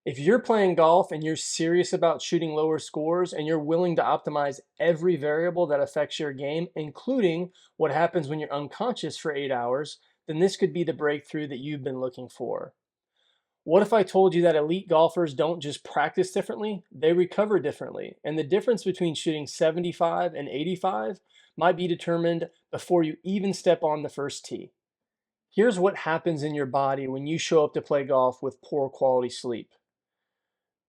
If you're playing golf and you're serious about shooting lower scores and you're willing to optimize every variable that affects your game, including what happens when you're unconscious for 8 hours, then this could be the breakthrough that you've been looking for. What if I told you that elite golfers don't just practice differently, they recover differently? And the difference between shooting 75 and 85 might be determined before you even step on the first tee. Here's what happens in your body when you show up to play golf with poor quality sleep.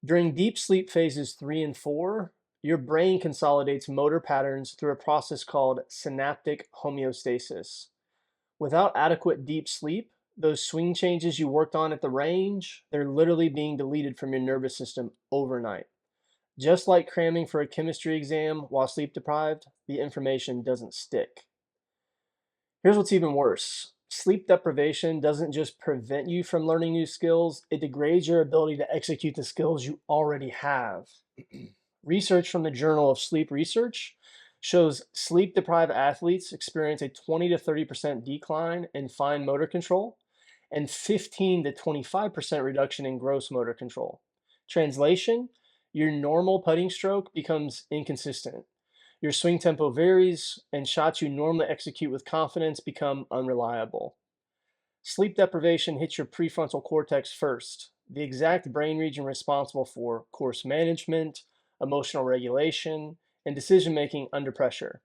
During deep sleep phases 3 and 4, your brain consolidates motor patterns through a process called synaptic homeostasis. Without adequate deep sleep, those swing changes you worked on at the range, they're literally being deleted from your nervous system overnight. Just like cramming for a chemistry exam while sleep deprived, the information doesn't stick. Here's what's even worse. Sleep deprivation doesn't just prevent you from learning new skills, it degrades your ability to execute the skills you already have. Research from the Journal of Sleep Research shows sleep deprived athletes experience a 20 to 30% decline in fine motor control and 15 to 25% reduction in gross motor control. Translation, your normal putting stroke becomes inconsistent. Your swing tempo varies, and shots you normally execute with confidence become unreliable. Sleep deprivation hits your prefrontal cortex first, the exact brain region responsible for course management, emotional regulation, and decision making under pressure.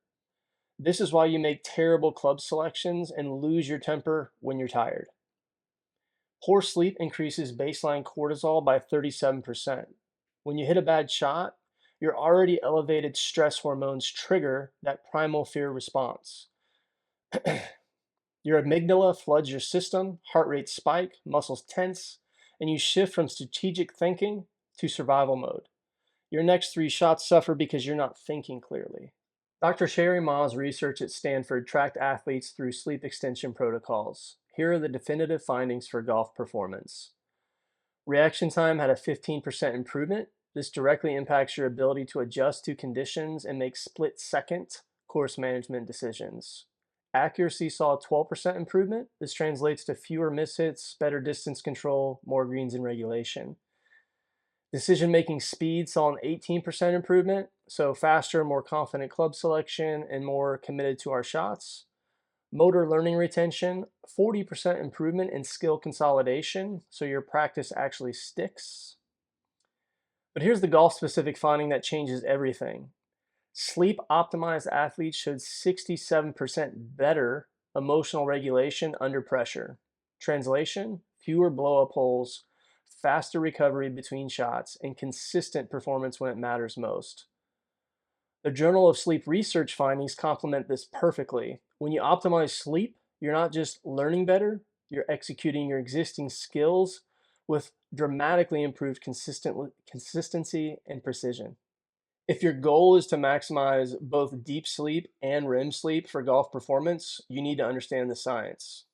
This is why you make terrible club selections and lose your temper when you're tired. Poor sleep increases baseline cortisol by 37%. When you hit a bad shot, your already elevated stress hormones trigger that primal fear response. Your amygdala floods your system, heart rate spike, muscles tense, and you shift from strategic thinking to survival mode. Your next three shots suffer because you're not thinking clearly. Dr. Sherry Ma's research at Stanford tracked athletes through sleep extension protocols. Here are the definitive findings for golf performance. Reaction time had a 15% improvement. This directly impacts your ability to adjust to conditions and make split-second course management decisions. Accuracy saw a 12% improvement. This translates to fewer mishits, better distance control, more greens in regulation. Decision-making speed saw an 18% improvement, so faster, more confident club selection, and more committed to our shots. Motor learning retention, 40% improvement in skill consolidation, so your practice actually sticks. But here's the golf-specific finding that changes everything. Sleep-optimized athletes showed 67% better emotional regulation under pressure. Translation, fewer blow-up holes, faster recovery between shots, and consistent performance when it matters most. The Journal of Sleep Research findings complement this perfectly. When you optimize sleep, you're not just learning better, you're executing your existing skills with dramatically improved consistency and precision. If your goal is to maximize both deep sleep and REM sleep for golf performance, you need to understand the science.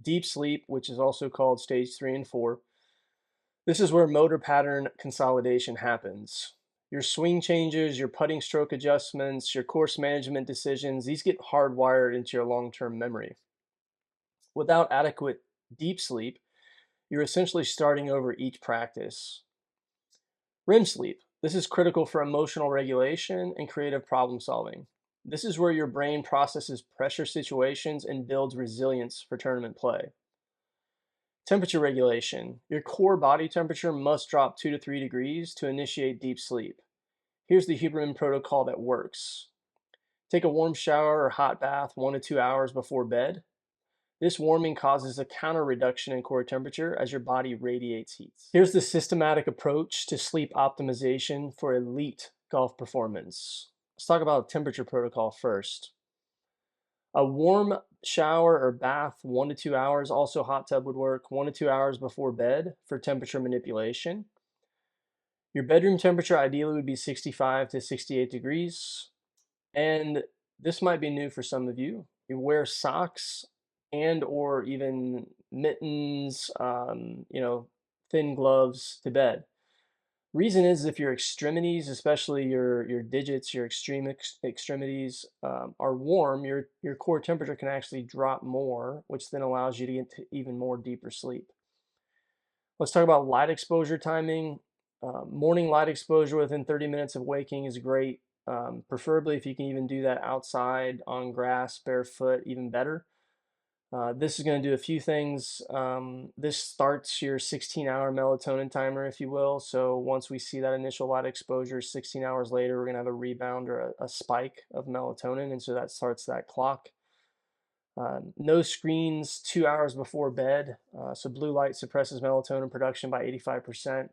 Deep sleep, which is also called stage 3 and 4, this is where motor pattern consolidation happens. Your swing changes, your putting stroke adjustments, your course management decisions, these get hardwired into your long-term memory. Without adequate deep sleep, you're essentially starting over each practice. REM sleep. This is critical for emotional regulation and creative problem solving. This is where your brain processes pressure situations and builds resilience for tournament play. Temperature regulation. Your core body temperature must drop 2 to 3 degrees to initiate deep sleep. Here's the Huberman protocol that works. Take a warm shower or hot bath 1 to 2 hours before bed. This warming causes a counter reduction in core temperature as your body radiates heat. Here's the systematic approach to sleep optimization for elite golf performance. Let's talk about temperature protocol first. A warm shower or bath 1 to 2 hours, also hot tub would work, 1 to 2 hours before bed for temperature manipulation. Your bedroom temperature ideally would be 65 to 68 degrees. And this might be new for some of you. You wear socks and or even mittens, thin gloves to bed. Reason is if your extremities, especially your digits, your extremities are warm, your core temperature can actually drop more, which then allows you to get to even more deeper sleep. Let's talk about light exposure timing. Morning light exposure within 30 minutes of waking is great. Preferably if you can even do that outside on grass, barefoot, even better. This is going to do a few things. This starts your 16-hour melatonin timer, if you will. So once we see that initial light exposure, 16 hours later, we're going to have a rebound or a spike of melatonin. And so that starts that clock. No screens 2 hours before bed. So blue light suppresses melatonin production by 85%.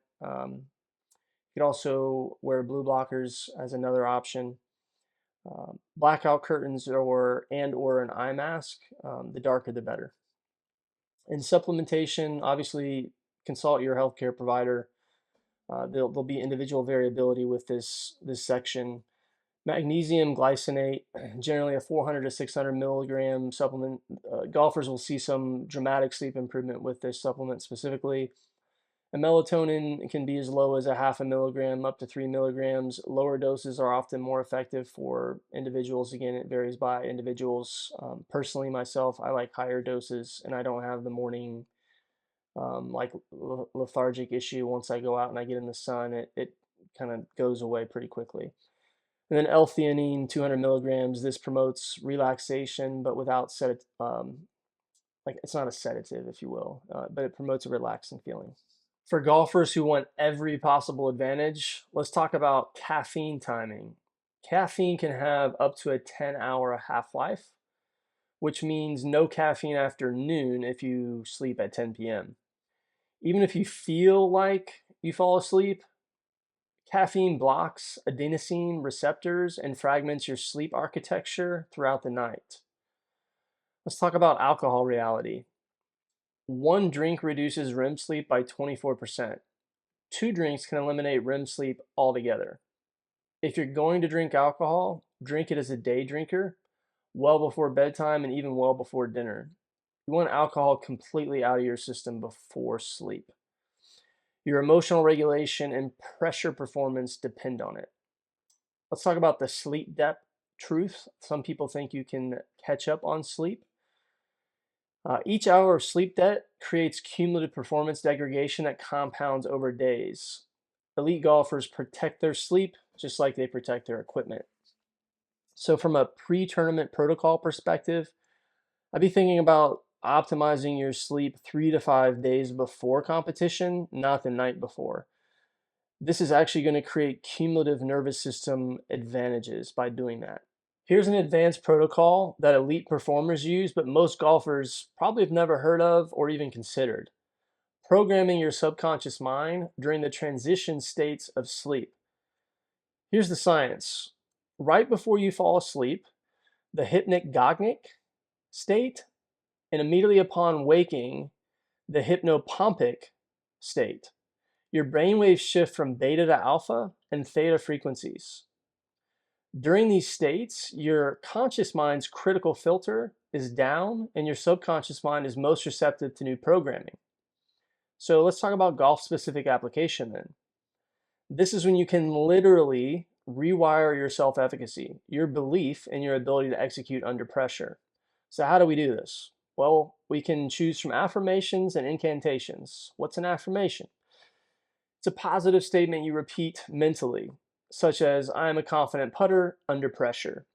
You can also wear blue blockers as another option. Blackout curtains or an eye mask. The darker the better. In supplementation, obviously consult your healthcare provider. There'll be individual variability with this section. Magnesium glycinate, generally a 400 to 600 milligram supplement. Golfers will see some dramatic sleep improvement with this supplement specifically. And melatonin can be as low as a half a milligram up to 3 milligrams. Lower doses are often more effective for individuals. Again, it varies by individuals. Personally, myself, I like higher doses, and I don't have the morning like lethargic issue. Once I go out and I get in the sun, it kind of goes away pretty quickly. And then L-theanine, 200 milligrams. This promotes relaxation, but without like it's not a sedative, if you will, but it promotes a relaxing feeling. For golfers who want every possible advantage, let's talk about caffeine timing. Caffeine can have up to a 10-hour half-life, which means no caffeine after noon if you sleep at 10 p.m. Even if you feel like you fall asleep, caffeine blocks adenosine receptors and fragments your sleep architecture throughout the night. Let's talk about alcohol reality. One drink reduces REM sleep by 24%. Two drinks can eliminate REM sleep altogether. If you're going to drink alcohol, drink it as a day drinker, well before bedtime and even well before dinner. You want alcohol completely out of your system before sleep. Your emotional regulation and pressure performance depend on it. Let's talk about the sleep depth truth. Some people think you can catch up on sleep. Each hour of sleep debt creates cumulative performance degradation that compounds over days. Elite golfers protect their sleep just like they protect their equipment. So, from a pre tournament protocol perspective, I'd be thinking about optimizing your sleep 3 to 5 days before competition, not the night before. This is actually going to create cumulative nervous system advantages by doing that. Here's an advanced protocol that elite performers use, but most golfers probably have never heard of or even considered. Programming your subconscious mind during the transition states of sleep. Here's the science. Right before you fall asleep, the hypnagogic state, and immediately upon waking, the hypnopompic state. Your brainwaves shift from beta to alpha and theta frequencies. During these states, your conscious mind's critical filter is down and your subconscious mind is most receptive to new programming. So let's talk about golf specific application then. This is when you can literally rewire your self efficacy, your belief in your ability to execute under pressure. So, how do we do this? Well, we can choose from affirmations and incantations. What's an affirmation? It's a positive statement you repeat mentally, such as, I am a confident putter under pressure.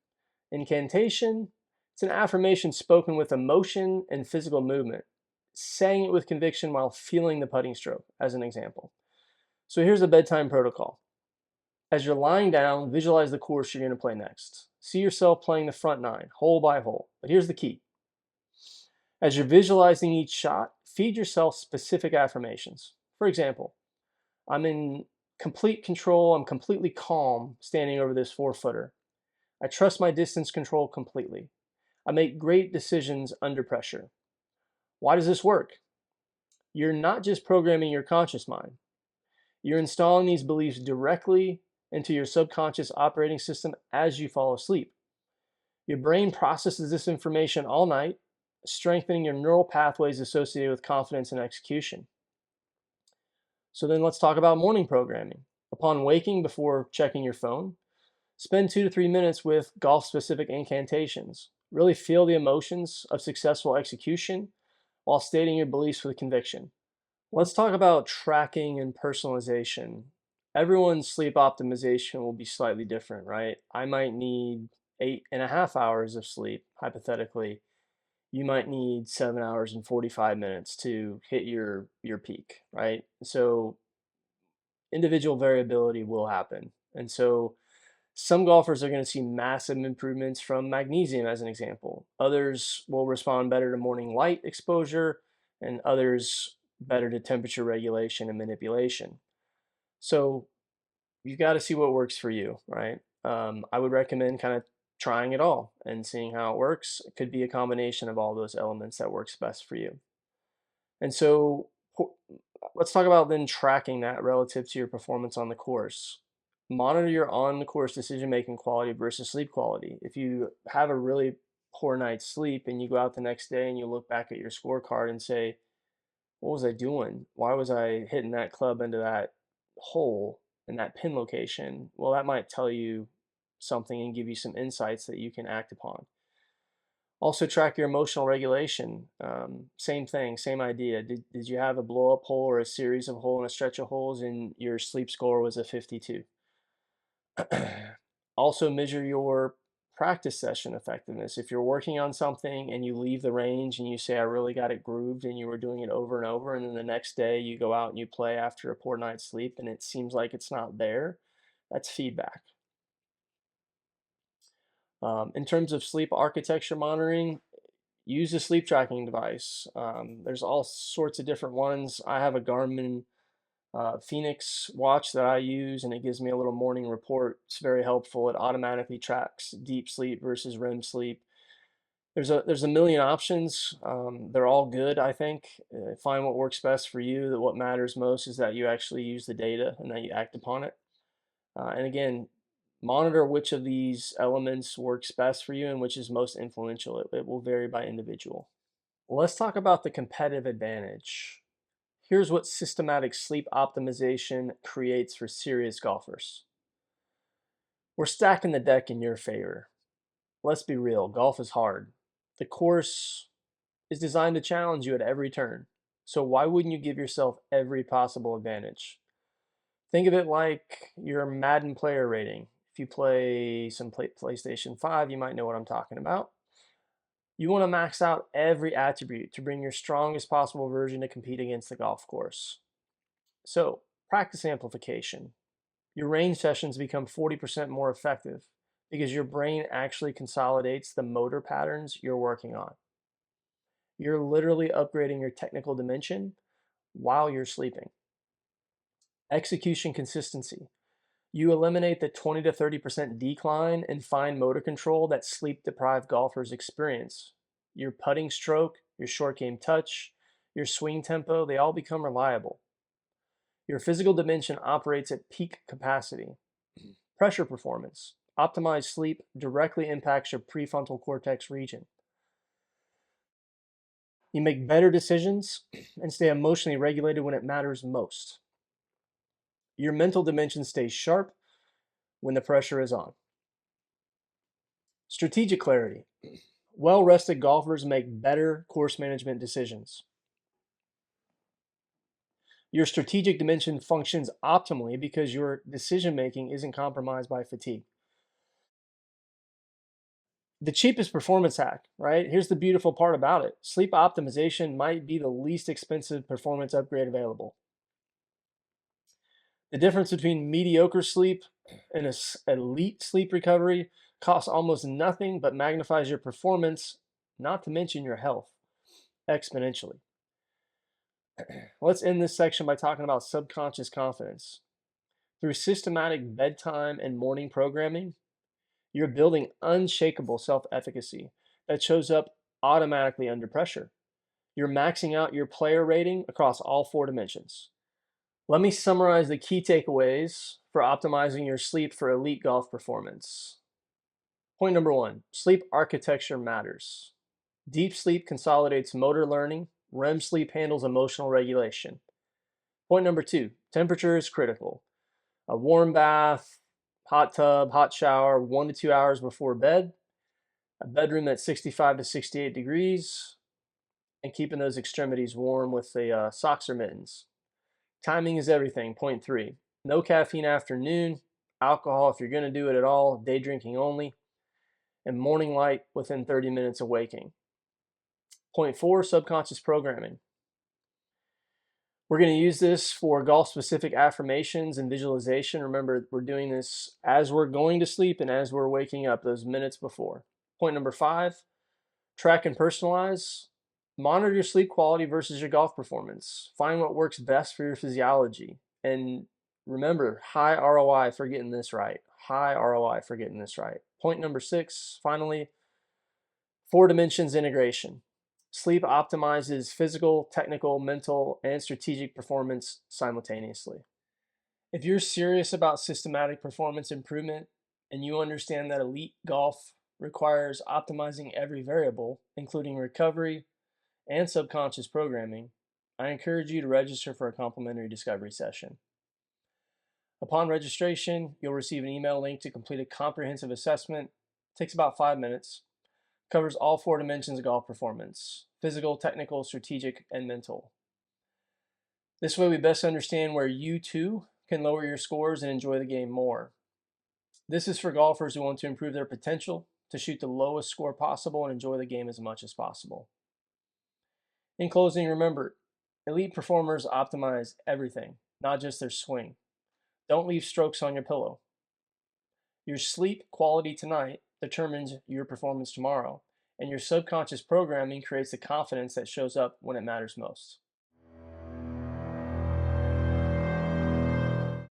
Incantation, it's an affirmation spoken with emotion and physical movement, saying it with conviction while feeling the putting stroke, as an example. So here's the bedtime protocol. As you're lying down, visualize the course you're going to play next. See yourself playing the front nine, hole by hole. But here's the key. As you're visualizing each shot, feed yourself specific affirmations. For example, I'm in complete control, I'm completely calm standing over this 4-footer. I trust my distance control completely. I make great decisions under pressure. Why does this work? You're not just programming your conscious mind. You're installing these beliefs directly into your subconscious operating system as you fall asleep. Your brain processes this information all night, strengthening your neural pathways associated with confidence and execution. So then let's talk about morning programming. Upon waking, before checking your phone, spend 2 to 3 minutes with golf-specific incantations. Really feel the emotions of successful execution while stating your beliefs with conviction. Let's talk about tracking and personalization. Everyone's sleep optimization will be slightly different, right? I might need 8.5 hours of sleep, hypothetically. You might need 7 hours and 45 minutes to hit your peak, right? So individual variability will happen. And so some golfers are going to see massive improvements from magnesium, as an example. Others will respond better to morning light exposure, and others better to temperature regulation and manipulation. So you got to see what works for you, right? I would recommend kind of trying it all and seeing how it works. It could be a combination of all those elements that works best for you. And so let's talk about then tracking that relative to your performance on the course. Monitor your on the course decision making quality versus sleep quality. If you have a really poor night's sleep and you go out the next day and you look back at your scorecard and say, what was I doing? Why was I hitting that club into that hole in that pin location? Well, that might tell you something and give you some insights that you can act upon. Also track your emotional regulation. Same thing, same idea. Did you have a blow up hole or a series of hole and a stretch of holes and your sleep score was a 52? Also measure your practice session effectiveness. If you're working on something and you leave the range and you say, I really got it grooved, and you were doing it over and over, and then the next day you go out and you play after a poor night's sleep and it seems like it's not there, that's feedback. In terms of sleep architecture monitoring, use a sleep tracking device. There's all sorts of different ones. I have a Garmin Phoenix watch that I use, and it gives me a little morning report. It's very helpful. It automatically tracks deep sleep versus REM sleep. There's a million options. They're all good, I think. Find what works best for you. That what matters most is that you actually use the data and that you act upon it. And again, monitor which of these elements works best for you and which is most influential. It will vary by individual. Let's talk about the competitive advantage. Here's what systematic sleep optimization creates for serious golfers. We're stacking the deck in your favor. Let's be real, golf is hard. The course is designed to challenge you at every turn. So why wouldn't you give yourself every possible advantage? Think of it like your Madden player rating. If you play some PlayStation 5, you might know what I'm talking about. You want to max out every attribute to bring your strongest possible version to compete against the golf course. So, practice amplification. Your range sessions become 40% more effective because your brain actually consolidates the motor patterns you're working on. You're literally upgrading your technical dimension while you're sleeping. Execution consistency. You eliminate the 20 to 30% decline in fine motor control that sleep deprived golfers experience. Your putting stroke, your short game touch, your swing tempo, they all become reliable. Your physical dimension operates at peak capacity. Pressure performance. Optimized sleep directly impacts your prefrontal cortex region. You make better decisions and stay emotionally regulated when it matters most. Your mental dimension stays sharp when the pressure is on. Strategic clarity. Well rested golfers make better course management decisions. Your strategic dimension functions optimally because your decision making isn't compromised by fatigue. The cheapest performance hack, right? Here's the beautiful part about it: sleep optimization might be the least expensive performance upgrade available. The difference between mediocre sleep and elite sleep recovery costs almost nothing but magnifies your performance, not to mention your health, exponentially. Let's end this section by talking about subconscious confidence. Through systematic bedtime and morning programming, you're building unshakable self efficacy that shows up automatically under pressure. You're maxing out your player rating across all four dimensions. Let me summarize the key takeaways for optimizing your sleep for elite golf performance. Point number one: sleep architecture matters. Deep sleep consolidates motor learning, REM sleep handles emotional regulation. Point number two: temperature is critical. A warm bath, hot tub, hot shower 1 to 2 hours before bed, a bedroom at 65 to 68 degrees, and keeping those extremities warm with the socks or mittens. Timing is everything. Point three, no caffeine after noon, alcohol if you're going to do it at all, day drinking only, and morning light within 30 minutes of waking. Point four, subconscious programming. We're going to use this for golf specific affirmations and visualization. Remember, we're doing this as we're going to sleep and as we're waking up, those minutes before. Point number five, track and personalize. Monitor your sleep quality versus your golf performance. Find what works best for your physiology. And remember, high ROI for getting this right. High ROI for getting this right. Point number six, finally, four dimensions integration. Sleep optimizes physical, technical, mental, and strategic performance simultaneously. If you're serious about systematic performance improvement and you understand that elite golf requires optimizing every variable, including recovery and subconscious programming, I encourage you to register for a complimentary discovery session. Upon registration, you'll receive an email link to complete a comprehensive assessment. It takes about 5 minutes. Covers all four dimensions of golf performance: physical, technical, strategic, and mental. This way we best understand where you too can lower your scores and enjoy the game more. This is for golfers who want to improve their potential to shoot the lowest score possible and enjoy the game as much as possible. In closing, remember, elite performers optimize everything, not just their swing. Don't leave strokes on your pillow. Your sleep quality tonight determines your performance tomorrow, and your subconscious programming creates the confidence that shows up when it matters most.